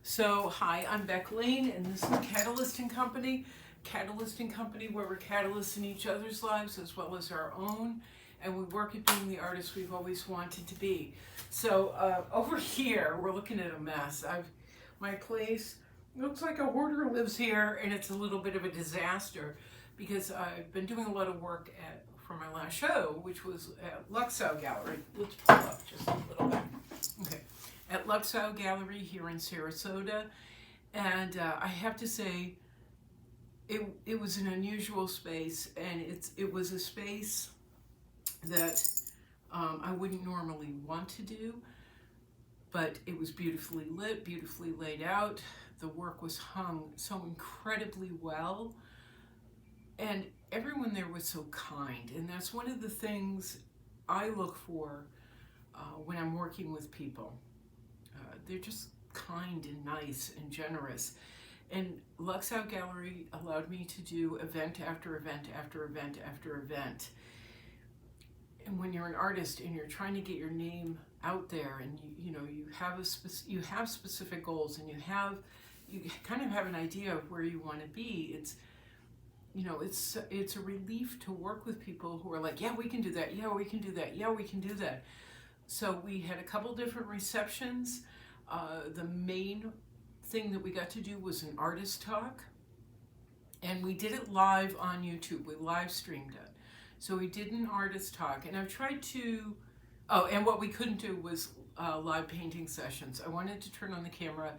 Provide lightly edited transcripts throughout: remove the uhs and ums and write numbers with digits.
So, hi, I'm Beck Lane, and this is Catalyst & Company. Catalyst & Company, where we're catalysts in each other's lives as well as our own, and we work at being the artists we've always wanted to be. So, over here, we're looking at a mess. My place looks like a hoarder lives here, and it's a little bit of a disaster because I've been doing a lot of work for my last show, which was at Lexow Gallery. Let's pull up just a little bit. Okay. At Lexow Gallery here in Sarasota, and I have to say it was an unusual space, and it was a space that I wouldn't normally want to do, but it was beautifully lit, beautifully laid out. The work was hung so incredibly well, and everyone there was so kind, and that's one of the things I look for when I'm working with people. They're just kind and nice and generous. And Lexow Gallery allowed me to do event after event after event after event. And when you're an artist and you're trying to get your name out there, and you have specific goals, and you kind of have an idea of where you want to be, it's a relief to work with people who are like, yeah, we can do that, yeah, we can do that, yeah, we can do that. So we had a couple different receptions. The main thing that we got to do was an artist talk, and we did it live on YouTube. We live streamed it. So we did an artist talk, and I've tried to, and what we couldn't do was live painting sessions. I wanted to turn on the camera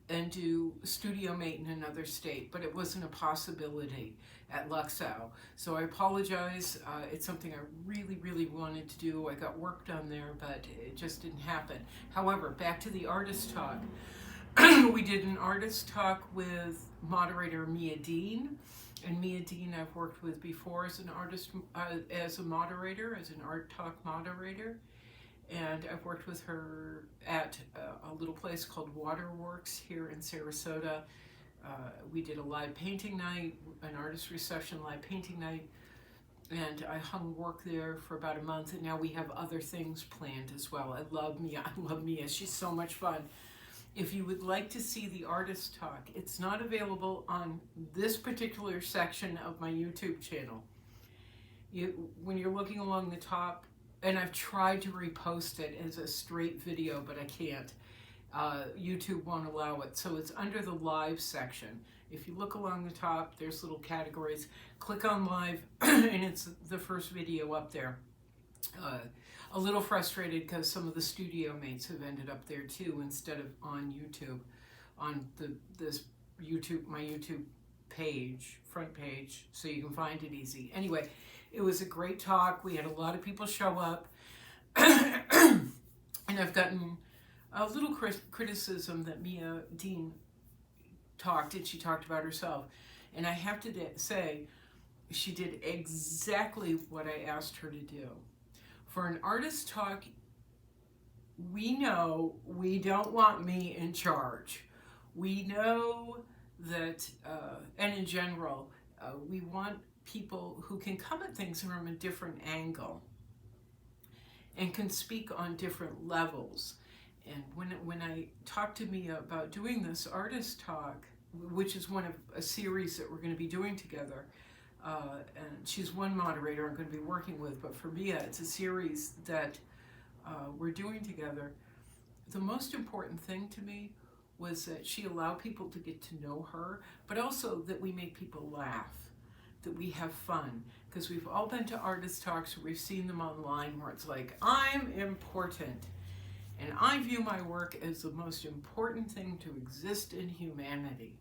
and do studio mate in another state, but it wasn't a possibility at Lexow. So I apologize. It's something I really, really wanted to do. I got work done there, but it just didn't happen. However, back to the artist talk. We did an artist talk with moderator Mia Dean. And Mia Dean I've worked with before as an artist, as a moderator, as an art talk moderator. And I've worked with her at a little place called Waterworks here in Sarasota. We did a live painting night, an artist reception live painting night, and I hung work there for about a month, and now we have other things planned as well. I love Mia, she's so much fun. If you would like to see the artist talk, it's not available on this particular section of my YouTube channel. When you're looking along the top, and I've tried to repost it as a straight video, but I can't. YouTube won't allow it. So it's under the live section. If you look along the top, there's little categories. Click on live, and it's the first video up there. A little frustrated because some of the studio mates have ended up there too, instead of on YouTube, on my YouTube page, front page, so you can find it easy. Anyway, it was a great talk. We had a lot of people show up, and I've gotten a little criticism that Mia Dean talked, and she talked about herself. And I have to say, she did exactly what I asked her to do. For an artist talk, we know we don't want me in charge. We know that, and in general, we want people who can come at things from a different angle and can speak on different levels. And when I talked to Mia about doing this artist talk, which is one of a series that we're going to be doing together, and she's one moderator I'm going to be working with, but for Mia, it's a series that we're doing together. The most important thing to me was that she allowed people to get to know her, but also that we make people laugh, that we have fun, because we've all been to artist talks, or we've seen them online where it's like, I'm important, and I view my work as the most important thing to exist in humanity.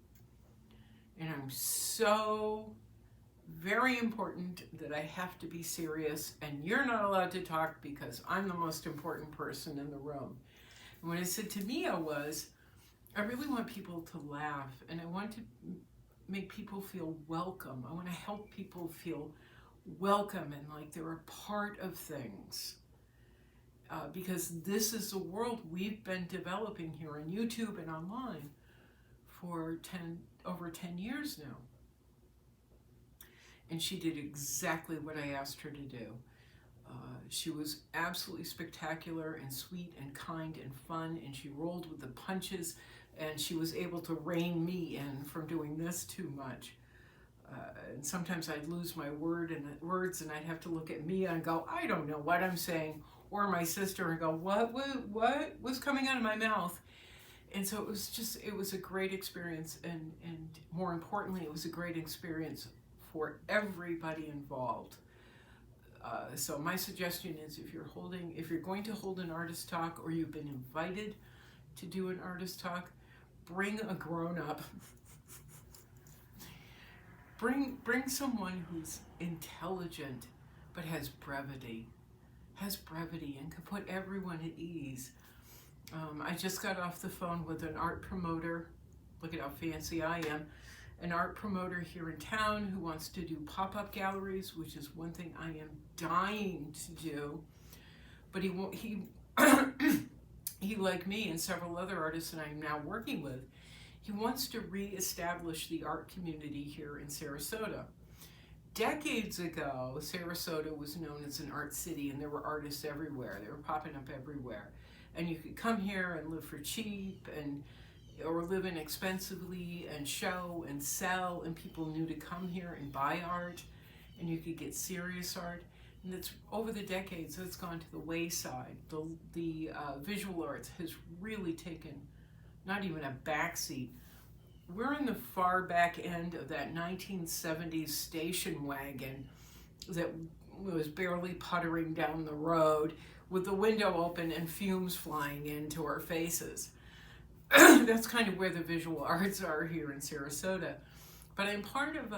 And I'm so very important that I have to be serious, and you're not allowed to talk because I'm the most important person in the room. And what I said to Mia was, I really want people to laugh, and I want to make people feel welcome. I want to help people feel welcome and like they're a part of things. Because this is the world we've been developing here on YouTube and online for over 10 years now. And she did exactly what I asked her to do. She was absolutely spectacular and sweet and kind and fun, and she rolled with the punches and she was able to rein me in from doing this too much. And sometimes I'd lose my words and I'd have to look at Mia and go, I don't know what I'm saying, or my sister and go, what was coming out of my mouth? And so it was a great experience, and more importantly, it was a great experience for everybody involved. So my suggestion is, if you're going to hold an artist talk, or you've been invited to do an artist talk, bring a grown-up. Bring someone who's intelligent but has brevity and can put everyone at ease. I just got off the phone with an art promoter. Look at how fancy I am. An art promoter here in town who wants to do pop-up galleries, which is one thing I am dying to do. But he like me and several other artists that I'm now working with, he wants to reestablish the art community here in Sarasota. Decades ago, Sarasota was known as an art city, and there were artists everywhere. They were popping up everywhere. And you could come here and live for cheap, or live inexpensively and show and sell, and people knew to come here and buy art, and you could get serious art. And it's over the decades, it's gone to the wayside. The visual arts has really taken not even a backseat. We're in the far back end of that 1970s station wagon that was barely puttering down the road with the window open and fumes flying into our faces. That's kind of where the visual arts are here in Sarasota. But I'm part of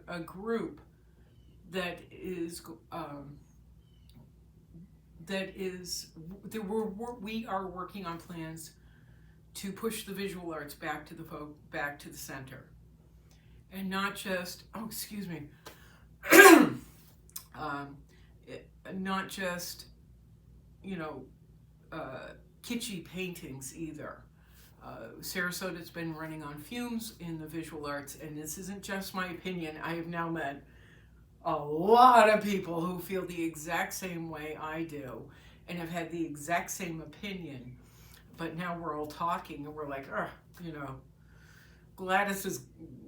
a group we are working on plans to push the visual arts back to the center, and not just not just kitschy paintings either. Sarasota's been running on fumes in the visual arts, and this isn't just my opinion. I have now met a lot of people who feel the exact same way I do and have had the exact same opinion. But now we're all talking and we're like, Gladys's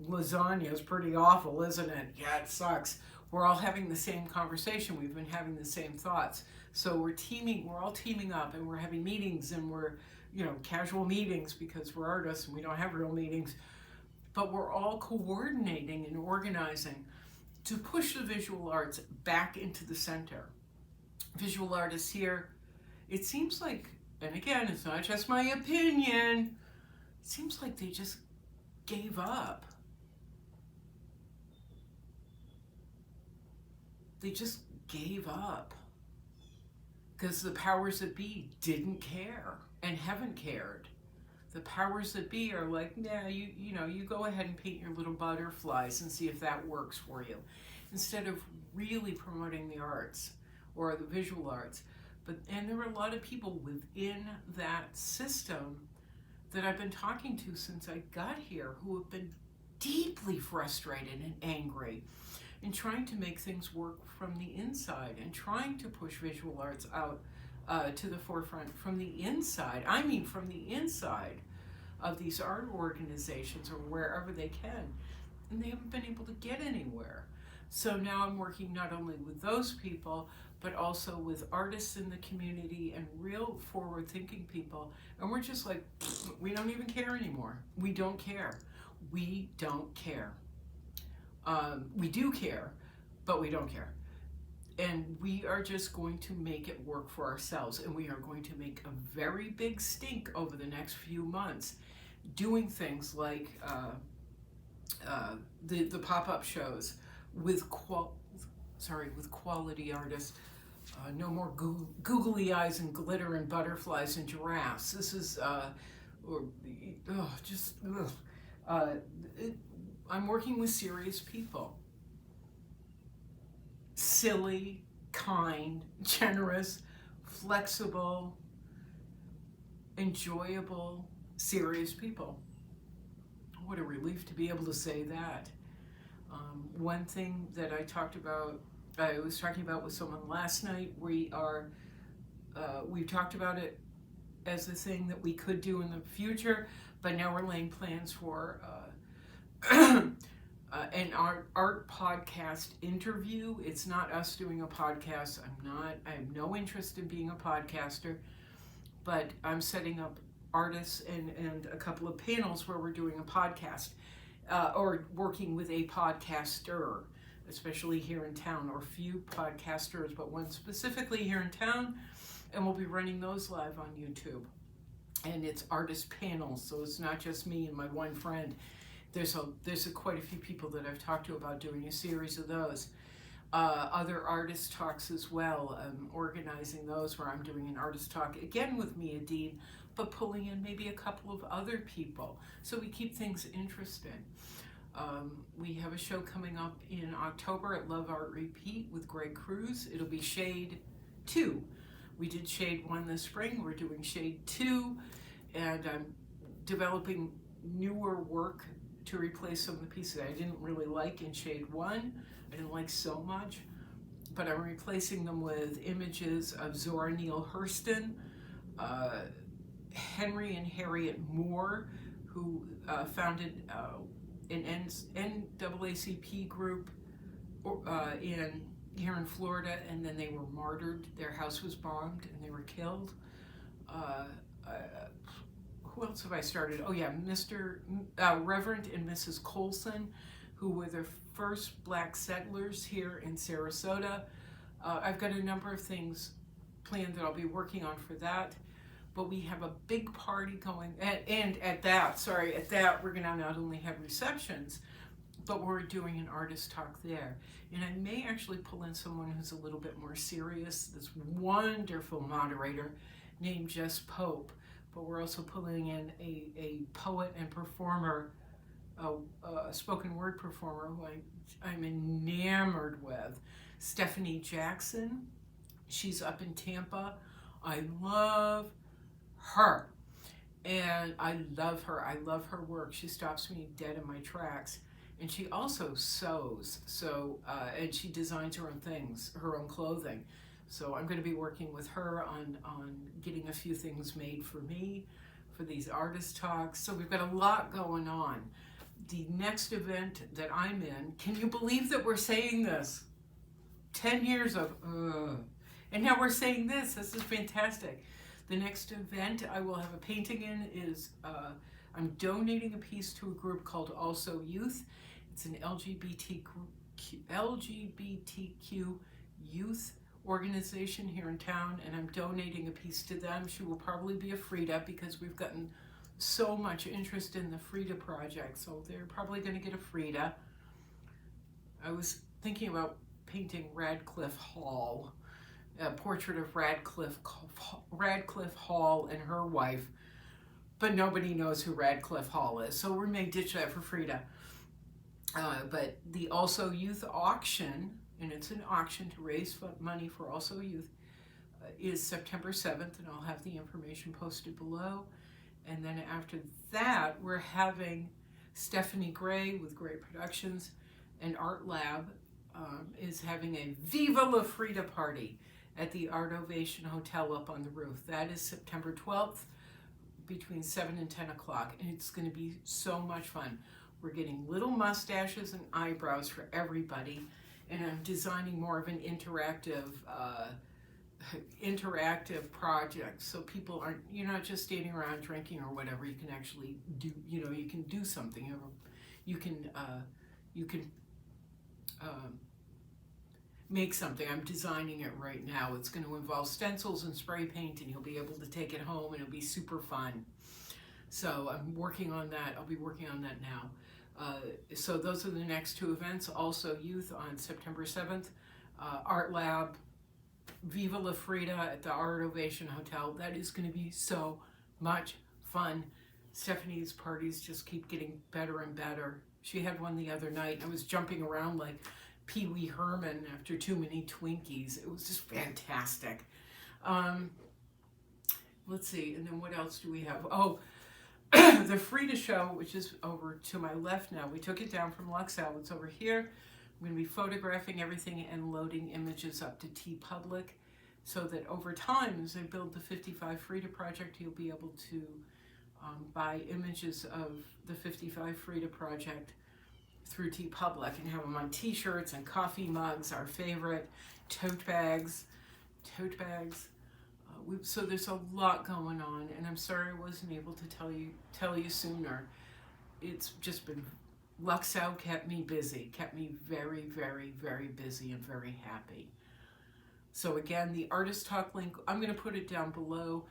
lasagna is pretty awful, isn't it? Yeah, it sucks. We're all having the same conversation. We've been having the same thoughts. So we're all teaming up, and we're having meetings, and we're, casual meetings because we're artists and we don't have real meetings. But we're all coordinating and organizing to push the visual arts back into the center. Visual artists here, it seems like, and again, it's not just my opinion, it seems like they just gave up. They just gave up because the powers that be didn't care and haven't cared. The powers that be are like, nah, you go ahead and paint your little butterflies and see if that works for you, instead of really promoting the arts or the visual arts. And there are a lot of people within that system that I've been talking to since I got here who have been deeply frustrated and angry and trying to make things work from the inside and trying to push visual arts out to the forefront from the inside. I mean, from the inside of these art organizations or wherever they can. And they haven't been able to get anywhere. So now I'm working not only with those people, but also with artists in the community and real forward-thinking people. And we're just like, we don't even care anymore. We don't care. We don't care. We do care, but we don't care. And we are just going to make it work for ourselves. And we are going to make a very big stink over the next few months, doing things like the pop-up shows with quality artists. No more googly eyes and glitter and butterflies and giraffes. This is I'm working with serious people. Silly, kind, generous, flexible, enjoyable, serious people. What a relief to be able to say that. One thing that I was talking about with someone last night, we've talked about it as a thing that we could do in the future, but now we're laying plans for an art podcast interview. It's not us doing a podcast. I have no interest in being a podcaster, but I'm setting up artists and a couple of panels where we're doing a podcast, or working with a podcaster, especially here in town, or a few podcasters, but one specifically here in town, and we'll be running those live on YouTube. And it's artist panels, so it's not just me and my one friend. There's quite a few people that I've talked to about doing a series of those. Other artist talks as well. I'm organizing those where I'm doing an artist talk, again with Mia Dean, but pulling in maybe a couple of other people, so we keep things interesting. We have a show coming up in October at Love Art Repeat with Greg Cruz. It'll be Shade 2. We did Shade 1 this spring. We're doing Shade 2, and I'm developing newer work to replace some of the pieces I didn't really like in Shade 1. I didn't like so much, but I'm replacing them with images of Zora Neale Hurston, Henry and Harriet Moore, who founded an NAACP group here in Florida, and then they were martyred. Their house was bombed and they were killed. Who else have I started? Oh yeah, Reverend and Mrs. Colson, who were the first black settlers here in Sarasota. I've got a number of things planned that I'll be working on for that. But we have a big party going, and at that we're gonna not only have receptions, but we're doing an artist talk there. And I may actually pull in someone who's a little bit more serious, this wonderful moderator named Jess Pope. But we're also pulling in a poet and performer, a spoken word performer who I'm enamored with, Stephanie Jackson. She's up in Tampa. I love her, and I love her work. She stops me dead in my tracks, and she also sews, and she designs her own things, her own clothing. So I'm going to be working with her on getting a few things made for me for these artist talks. So we've got a lot going on. The next event that I'm in, can you believe that we're saying this? 10 years of and now we're saying this. This is fantastic. The next event I will have a painting in is I'm donating a piece to a group called Also Youth. It's an LGBTQ youth organization here in town, and I'm donating a piece to them. She will probably be a Frida because we've gotten so much interest in the Frida project, so they're probably going to get a Frida. I was thinking about painting Radcliffe Hall, a portrait of Radcliffe Hall and her wife, but nobody knows who Radcliffe Hall is, so we may ditch that for Frida. But the Also Youth auction, and it's an auction to raise money for Also Youth, is September 7th, and I'll have the information posted below. And then after that, we're having Stephanie Gray with Gray Productions, and Art Lab is having a Viva La Frida party at the Ovation Hotel up on the roof. That is September 12th between 7 and 10 o'clock, and it's going to be so much fun. We're getting little mustaches and eyebrows for everybody, and I'm designing more of an interactive project, so people aren't, you're not just standing around drinking or whatever. You can actually do, you can do something. You can make something. I'm designing it right now. It's going to involve stencils and spray paint, and you'll be able to take it home, and it'll be super fun. So I'm working on that. I'll be working on that now. So those are the next two events. Also Youth on September 7th, Art Lab, Viva La Frida at the Art Ovation Hotel. That is going to be so much fun. Stephanie's parties just keep getting better and better. She had one the other night. I was jumping around like Pee Wee Herman after too many Twinkies. It was just fantastic. Let's see, and then what else do we have? Oh, the Frida show, which is over to my left now. We took it down from Lexow. It's over here. I'm going to be photographing everything and loading images up to TeePublic. so that over time, as I build the 55 Frida project, you'll be able to buy images of the 55 Frida project through TeePublic and have them on t-shirts and coffee mugs, our favorite, tote bags. So there's a lot going on, and I'm sorry I wasn't able to tell you sooner. It's just been, Lexow kept me busy, kept me very, very, very busy and very happy. So again, the Artist Talk link, I'm going to put it down below.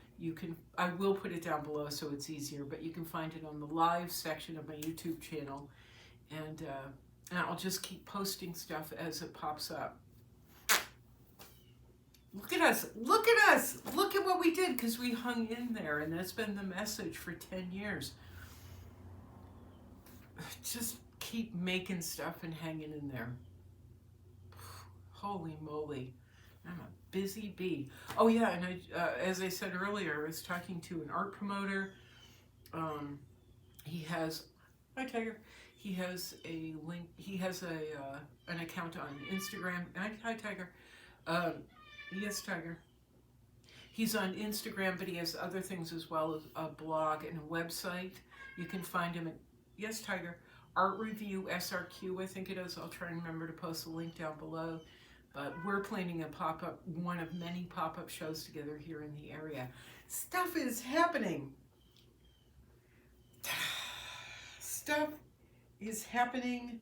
I will put it down below so it's easier, but you can find it on the live section of my YouTube channel, and I'll just keep posting stuff as it pops up. Look at us, look at us, look at what we did, because we hung in there, and that's been the message for 10 years. Just keep making stuff and hanging in there. Holy moly, I'm a busy bee. Oh yeah, and as I said earlier, I was talking to an art promoter. He has, hi Tiger, he has a link, he has an account on Instagram. Hi Tiger. Yes, Tiger. He's on Instagram, but he has other things as well, as a blog and a website. You can find him at, yes, Tiger, Art Review SRQ, I think it is. I'll try and remember to post the link down below. But we're planning a pop-up, one of many pop-up shows together here in the area. Stuff is happening. Stuff is happening.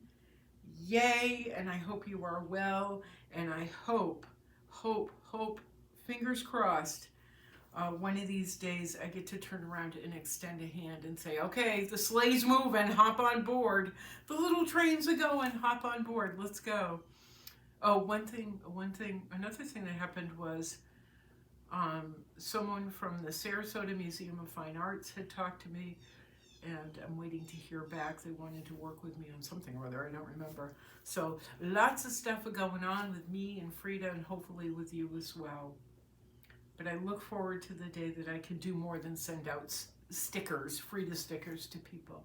Yay, and I hope you are well, and I hope, fingers crossed, one of these days I get to turn around and extend a hand and say, okay, the sleigh's moving, hop on board. The little trains are going, hop on board, let's go. Oh, another thing that happened was someone from the Sarasota Museum of Fine Arts had talked to me, and I'm waiting to hear back. They wanted to work with me on something or other, I don't remember. So lots of stuff going on with me and Frida, and hopefully with you as well. But I look forward to the day that I can do more than send out stickers, Frida stickers to people,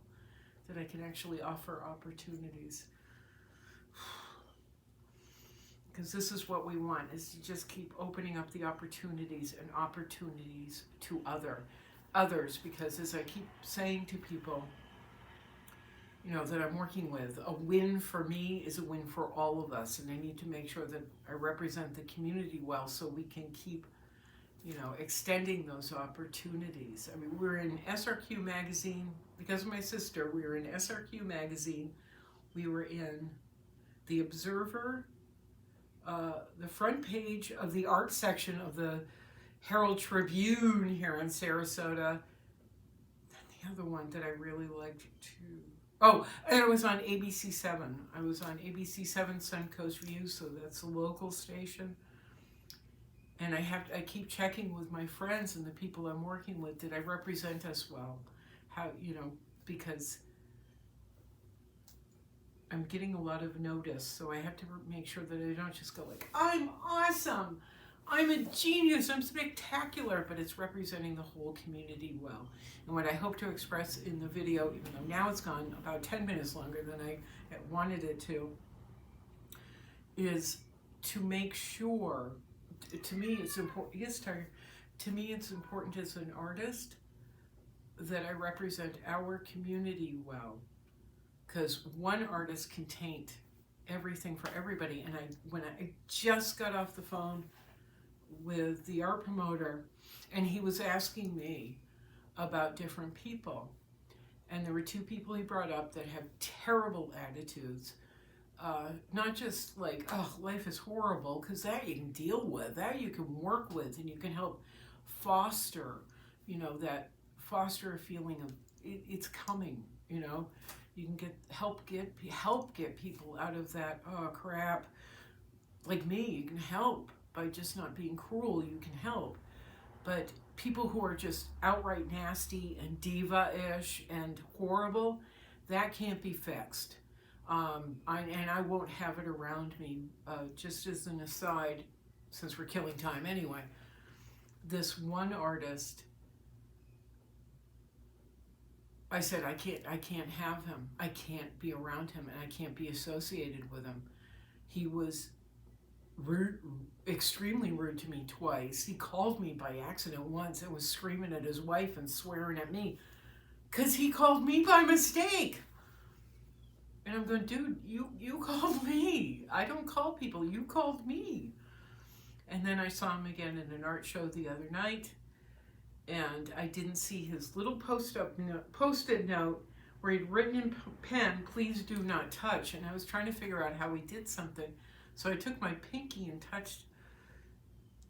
that I can actually offer opportunities. Because this is what we want, is to just keep opening up the opportunities and opportunities to others, because as I keep saying to people, you know, that I'm working with, a win for me is a win for all of us, and I need to make sure that I represent the community well so we can keep, you know, extending those opportunities. I mean, we're in SRQ magazine, because of my sister, we were in SRQ magazine, we were in The Observer, the front page of the art section of the Herald Tribune here in Sarasota. And the other one that I really liked too. Oh, and I was on ABC7. I was on ABC7 Suncoast View, so that's a local station. And I keep checking with my friends and the people I'm working with, did I represent us well? How, you know, because I'm getting a lot of notice, so I have to make sure that I don't just go like, I'm awesome, I'm a genius, I'm spectacular, but it's representing the whole community well. And what I hope to express in the video, even though now it's gone about 10 minutes longer than I wanted it to, is to make sure, to me it's important, yes, Tiger, to me it's important as an artist that I represent our community well. Because one artist can taint everything for everybody. And when I just got off the phone with the art promoter, and he was asking me about different people, and there were two people he brought up that have terrible attitudes. Not just like, oh, life is horrible, because that you can deal with, that you can work with, and you can help foster, you know, foster a feeling of it's coming, you know. You can help get people out of that, oh crap, like me. You can help by just not being cruel. You can help, but people who are just outright nasty and diva-ish and horrible, that can't be fixed. And I won't have it around me. Just as an aside, since we're killing time anyway, this one artist, I said, I can't have him. I can't be around him, and I can't be associated with him. He was rude, extremely rude to me twice. He called me by accident once and was screaming at his wife and swearing at me because he called me by mistake. And I'm going, dude, you called me. I don't call people. You called me. And then I saw him again in an art show the other night, and I didn't see his little post-it note where he'd written in pen, "Please do not touch." And I was trying to figure out how he did something. So I took my pinky and touched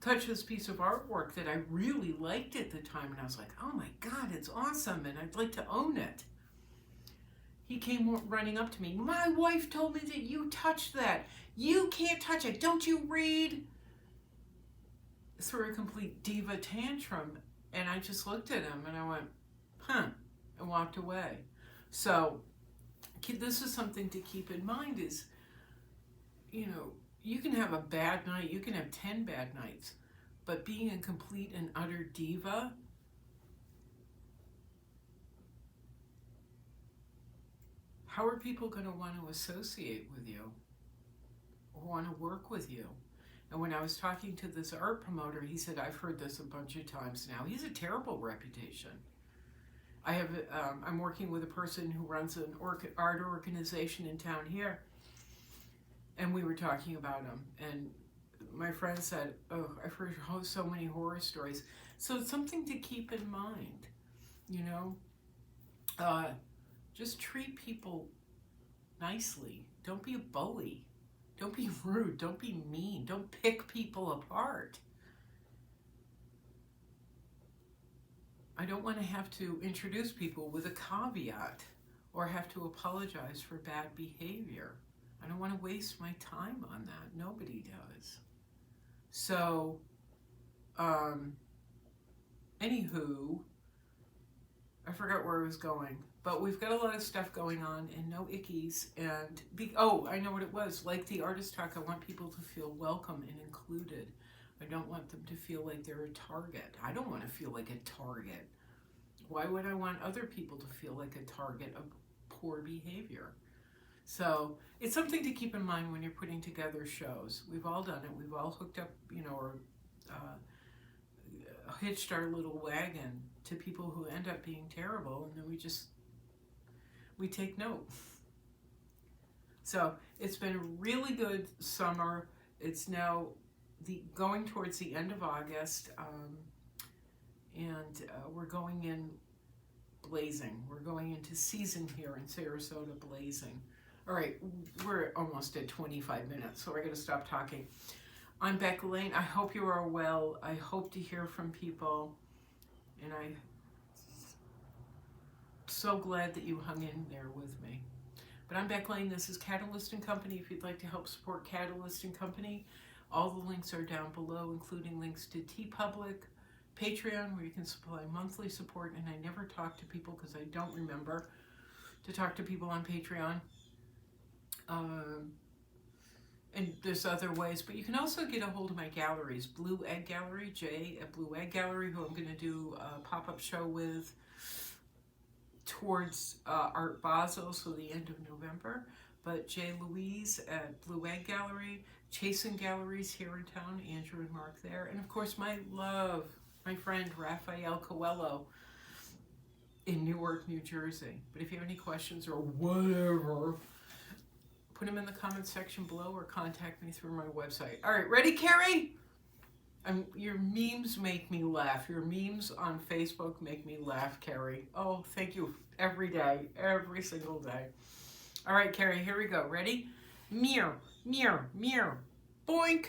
this piece of artwork that I really liked at the time. And I was like, oh my God, it's awesome. And I'd like to own it. He came running up to me. "My wife told me that you touched that. You can't touch it. Don't you read?" Threw a complete diva tantrum. And I just looked at him and I went, huh, and walked away. So this is something to keep in mind is, you know, you can have a bad night, you can have 10 bad nights, but being a complete and utter diva, how are people going to want to associate with you or want to work with you? And when I was talking to this art promoter, he said, "I've heard this a bunch of times now." He's a terrible reputation. I'm working with a person who runs an art organization in town here, and we were talking about him. And my friend said, "Oh, I've heard so many horror stories." So it's something to keep in mind, you know. Just treat people nicely. Don't be a bully. Don't be rude. Don't be mean. Don't pick people apart. I don't want to have to introduce people with a caveat or have to apologize for bad behavior. I don't want to waste my time on that. Nobody does. So, anywho, I forgot where I was going. But we've got a lot of stuff going on and no ickies. And I know what it was. Like the artist talk, I want people to feel welcome and included. I don't want them to feel like they're a target. I don't want to feel like a target. Why would I want other people to feel like a target of poor behavior? So it's something to keep in mind when you're putting together shows. We've all done it. We've all hooked up, you know, or hitched our little wagon to people who end up being terrible, and then we take note. So it's been a really good summer. It's now going towards the end of August, and we're going in blazing. We're going into season here in Sarasota, blazing. All right, we're almost at 25 minutes, so I got to stop talking. I'm Beck Lane. I hope you are well. I hope to hear from people, and I'm so glad that you hung in there with me. But I'm Beck Lane. This is Catalyst & Company. If you'd like to help support Catalyst & Company, all the links are down below, including links to TeePublic, Patreon, where you can supply monthly support, and I never talk to people because I don't remember to talk to people on Patreon. And there's other ways, but you can also get a hold of my galleries. Blue Egg Gallery, Jay at Blue Egg Gallery, who I'm going to do a pop-up show with towards Art Basel, so the end of November. But Jay Louise at Blue Egg Gallery, Chasen Galleries here in town, Andrew and Mark there. And of course, my friend Raphael Coelho in Newark, New Jersey. But if you have any questions or whatever, put them in the comments section below or contact me through my website. All right, ready, Carrie? Your memes make me laugh. Your memes on Facebook make me laugh, Carrie. Oh, thank you every day, every single day. All right, Carrie, here we go. Ready? Mirror, mirror, mirror. Boink.